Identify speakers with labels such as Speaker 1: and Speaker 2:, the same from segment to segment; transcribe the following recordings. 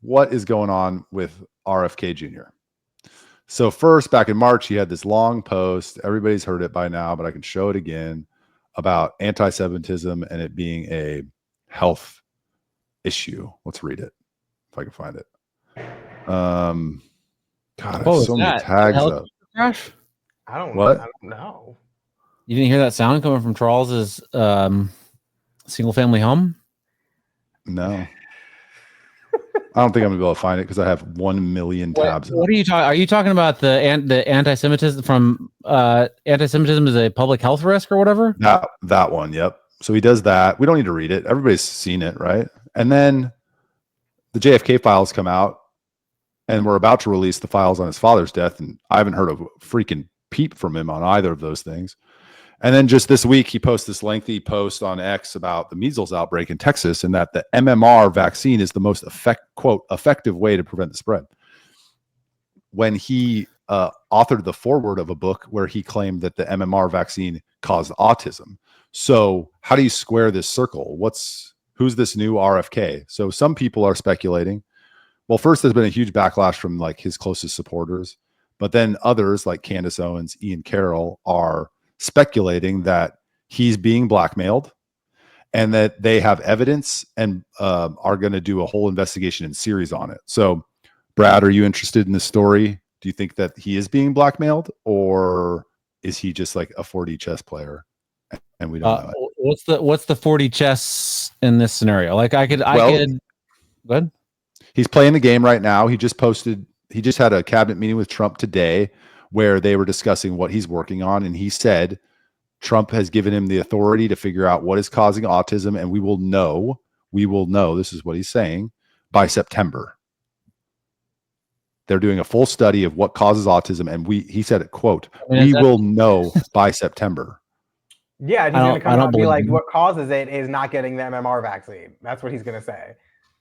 Speaker 1: what is going on with RFK Jr. So first, back in March, he had this long post. Everybody's heard it by now, but I can show it again about anti-Semitism and it being a health issue. Let's read it if I can find it. God, I have so many tags up.
Speaker 2: Crash?
Speaker 3: I don't know.
Speaker 2: You didn't hear that sound coming from Charles's single family home?
Speaker 1: No. I don't think I'm gonna be able to find it because I have 1 million tabs.
Speaker 2: What are you talking? Are you talking about the anti-Semitism from anti-Semitism is a public health risk or whatever?
Speaker 1: That one, yep. So he does that. We don't need to read it. Everybody's seen it, right? And then the JFK files come out, and we're about to release the files on his father's death, and I haven't heard a freaking peep from him on either of those things. And then just this week, he posted this lengthy post on X about the measles outbreak in Texas and that the MMR vaccine is the most effective way to prevent the spread. When he authored the foreword of a book where he claimed that the MMR vaccine caused autism. So how do you square this circle? Who's this new RFK? So some people are speculating. Well, first, there's been a huge backlash from like his closest supporters, but then others like Candace Owens, Ian Carroll are speculating that he's being blackmailed and that they have evidence and are going to do a whole investigation and series on it. So, Brad, are you interested in this story? Do you think that he is being blackmailed, or is he just like a 4D chess player and we don't know it?
Speaker 2: What's the 4D chess in this scenario? Like I could go ahead.
Speaker 1: He's playing the game right now. He just had a cabinet meeting with Trump today where they were discussing what he's working on. And he said Trump has given him the authority to figure out what is causing autism. And we will know, this is what he's saying, by September. They're doing a full study of what causes autism. And he said it, quote, we will know by September.
Speaker 3: Yeah, he's going to come out and be like, what causes it is not getting the MMR vaccine. That's what he's going to say.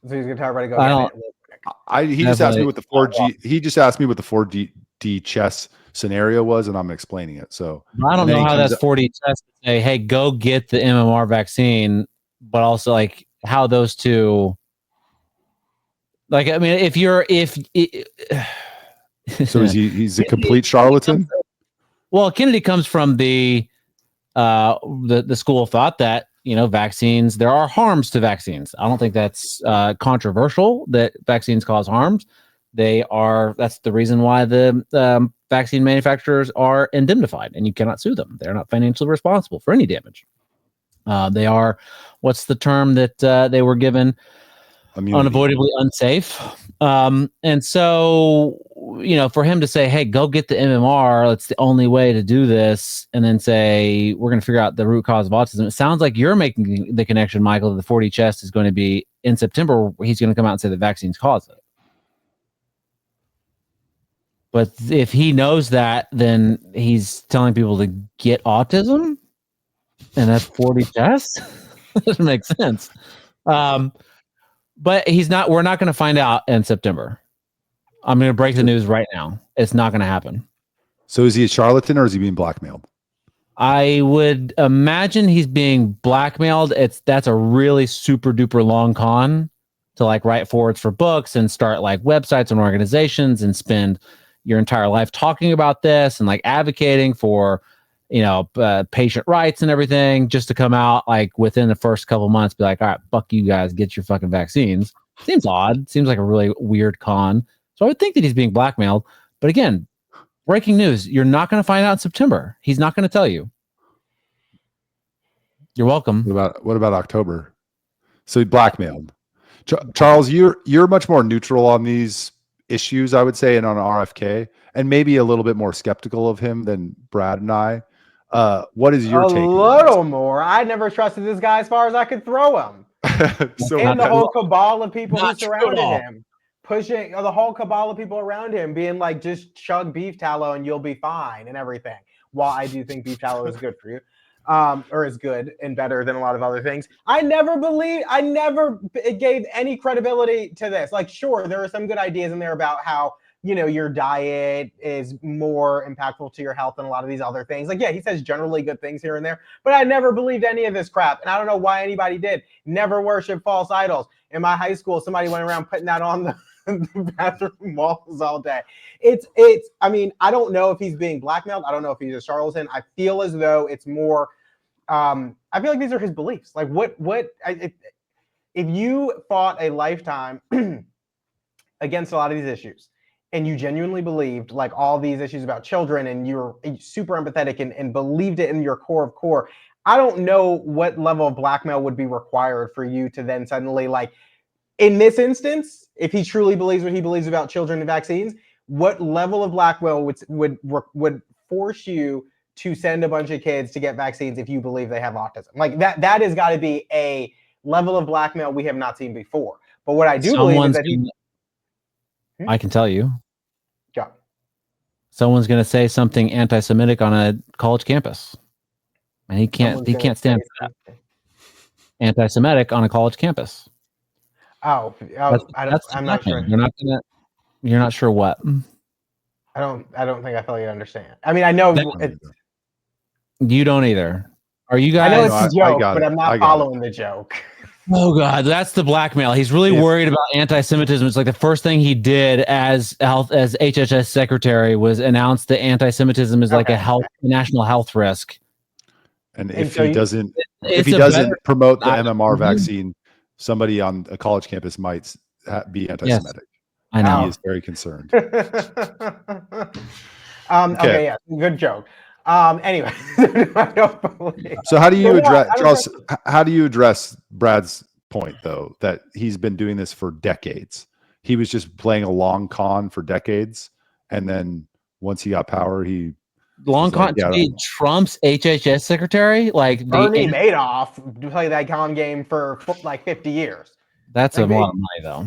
Speaker 3: So he's going to tell everybody to go get it.
Speaker 1: He just asked me what the 4G. He just asked me what the 4D chess scenario was, and I'm explaining it. So
Speaker 2: I don't know how that's 4D chess to say, "Hey, go get the MMR vaccine," but also like how those two. Like, I mean,
Speaker 1: so is he's a complete charlatan?
Speaker 2: Well, Kennedy comes from the school of thought that, vaccines, there are harms to vaccines. I don't think that's controversial that vaccines cause harms. That's the reason why the vaccine manufacturers are indemnified and you cannot sue them. They're not financially responsible for any damage. They are, what's the term that they were given? Unavoidably unsafe. And so, for him to say, hey, go get the MMR, that's the only way to do this, and then say, we're going to figure out the root cause of autism. It sounds like you're making the connection, Michael, that the 4D chest is going to be in September. He's going to come out and say the vaccines cause it. But if he knows that, then he's telling people to get autism, and that's 4D chest? Doesn't make sense. But we're not going to find out in September. I'm going to break the news right now. It's not going to happen.
Speaker 1: So is he a charlatan or is he being blackmailed?
Speaker 2: I would imagine he's being blackmailed. That's a really super duper long con to like write forwards for books and start like websites and organizations and spend your entire life talking about this and like advocating for, patient rights and everything, just to come out like within the first couple months, be like, all right, fuck you guys, get your fucking vaccines. Seems odd. Seems like a really weird con. So I would think that he's being blackmailed. But again, breaking news, you're not going to find out in September. He's not going to tell you. You're welcome.
Speaker 1: What about October? So he blackmailed. Charles, you're much more neutral on these issues, I would say, and on RFK, and maybe a little bit more skeptical of him than Brad and I. What is your take?
Speaker 3: A little more. I never trusted this guy as far as I could throw him. And the whole cabal of people who surrounded him, pushing the whole cabal of people around him, being like, just chug beef tallow and you'll be fine and everything. While I do think beef tallow is good for you, or is good and better than a lot of other things, I never gave any credibility to this. Like, sure, there are some good ideas in there about how, your diet is more impactful to your health than a lot of these other things. Like, yeah, he says generally good things here and there, but I never believed any of this crap. And I don't know why anybody did. Never worship false idols. In my high school, somebody went around putting that on the bathroom walls all day. It's. I mean, I don't know if he's being blackmailed. I don't know if he's a charlatan. I feel as though it's more. I feel like these are his beliefs. Like if you fought a lifetime against a lot of these issues, and you genuinely believed like all these issues about children, and you're super empathetic and believed it in your core of core, I don't know what level of blackmail would be required for you to then suddenly, like, in this instance, if he truly believes what he believes about children and vaccines, what level of blackmail would force you to send a bunch of kids to get vaccines if you believe they have autism? Like that has got to be a level of blackmail we have not seen before. But what I do believe is that
Speaker 2: I can tell you.
Speaker 3: Yeah.
Speaker 2: Someone's going to say something anti-Semitic on a college campus, and he can't stand for that. Anti-Semitic on a college campus.
Speaker 3: I'm not sure.
Speaker 2: You're not sure what.
Speaker 3: I don't think I fully understand. I mean, I know
Speaker 2: you don't either. Are you guys?
Speaker 3: I know it's a joke, but I'm not following the joke.
Speaker 2: Oh God, that's the blackmail. He's really worried about anti-Semitism. It's like the first thing he did as HHS secretary was announce that anti-Semitism is like a national health risk.
Speaker 1: And if he doesn't promote the MMR vaccine, somebody on a college campus might be anti-Semitic.
Speaker 2: Yes, I know.
Speaker 1: He is very concerned.
Speaker 3: Okay, yeah, good joke. Anyway, I don't believe.
Speaker 1: So how do you address Charles? How do you address Brad's point, though, that he's been doing this for decades? He was just playing a long con for decades, and then once he got power, he
Speaker 2: to be Trump's HHS secretary, like
Speaker 3: Bernie Madoff played that con game for like 50 years.
Speaker 2: That's a lot of money, though.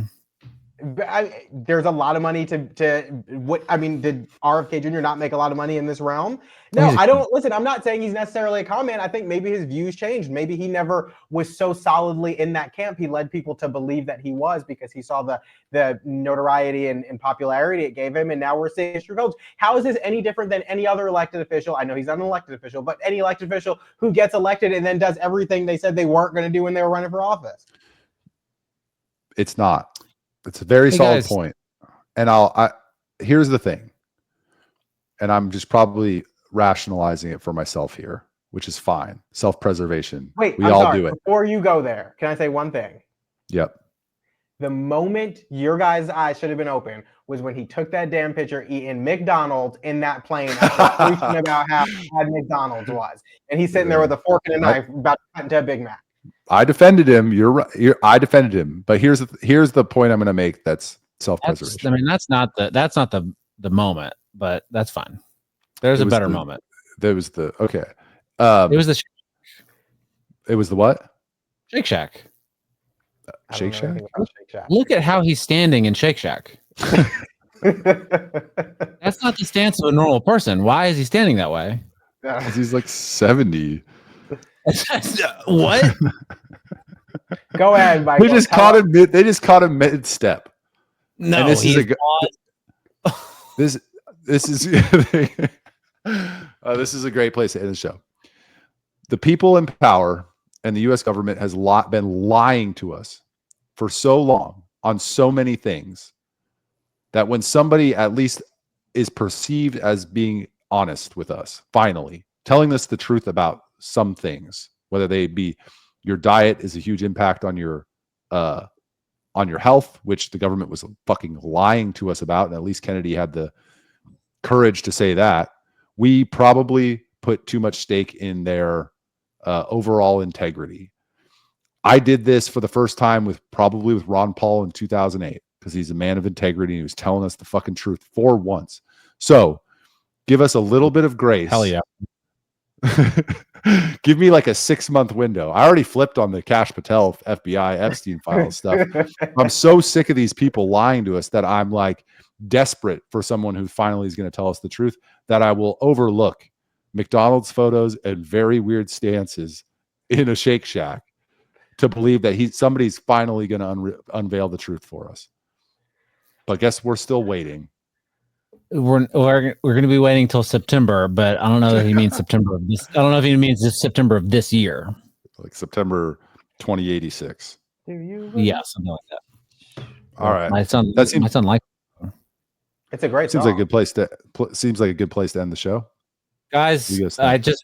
Speaker 3: There's a lot of money to what I mean. Did RFK Jr. not make a lot of money in this realm? No, I don't. Listen, I'm not saying he's necessarily a con man. I think maybe his views changed. Maybe he never was so solidly in that camp. He led people to believe that he was because he saw the notoriety and popularity it gave him. And now we're seeing history goes. How is this any different than any other elected official? I know he's not an elected official, but any elected official who gets elected and then does everything they said they weren't going to do when they were running for office.
Speaker 1: It's not. It's a very solid point. And here's the thing. And I'm just probably rationalizing it for myself here, which is fine. Self-preservation.
Speaker 3: Wait, I'm sorry. Do it. Before you go there, can I say one thing?
Speaker 1: Yep.
Speaker 3: The moment your guys' eyes should have been open was when he took that damn picture eating McDonald's in that plane after preaching about how bad McDonald's was. And he's sitting there with a fork and a knife about to cut into a Big Mac.
Speaker 1: I defended him. You're right. I defended him. But here's the point I'm going to make. That's self-preservation.
Speaker 2: I mean, that's not the moment, but that's fine. There's a better moment.
Speaker 1: There was the okay.
Speaker 2: It was the.
Speaker 1: It was the what?
Speaker 2: Shake Shack.
Speaker 1: Shake Shack.
Speaker 2: Look at how he's standing in Shake Shack. That's not the stance of a normal person. Why is he standing that way?
Speaker 1: He's like 70.
Speaker 2: What?
Speaker 3: Go ahead, Mike.
Speaker 1: They just caught him mid-step.
Speaker 2: No,
Speaker 1: and this is this is a great place to end the show. The people in power and the U.S. government has been lying to us for so long on so many things that when somebody at least is perceived as being honest with us, finally telling us the truth about some things, whether they be your diet is a huge impact on your health, which the government was fucking lying to us about, and at least Kennedy had the courage to say that. We probably put too much stake in their overall integrity. I did this for the first time with Ron Paul in 2008 because he's a man of integrity and he was telling us the fucking truth for once. So give us a little bit of grace.
Speaker 2: Hell yeah.
Speaker 1: Give me like a 6-month window. I already flipped on the Kash Patel FBI Epstein file stuff. I'm so sick of these people lying to us that I'm like desperate for someone who finally is going to tell us the truth, that I will overlook McDonald's photos and very weird stances in a Shake Shack to believe that somebody's finally going to unveil the truth for us. But guess we're still waiting.
Speaker 2: We're going to be waiting till September, but I don't know that he means September of this. I don't know if he means this September of this year,
Speaker 1: like September 2086.
Speaker 2: Yeah, something like that.
Speaker 1: All right.
Speaker 2: My son likes.
Speaker 3: It's a great
Speaker 1: Seems
Speaker 3: song.
Speaker 1: like a good place to seems like a good place to end the show.
Speaker 2: Guys,
Speaker 1: You guys
Speaker 2: I
Speaker 1: think?
Speaker 2: just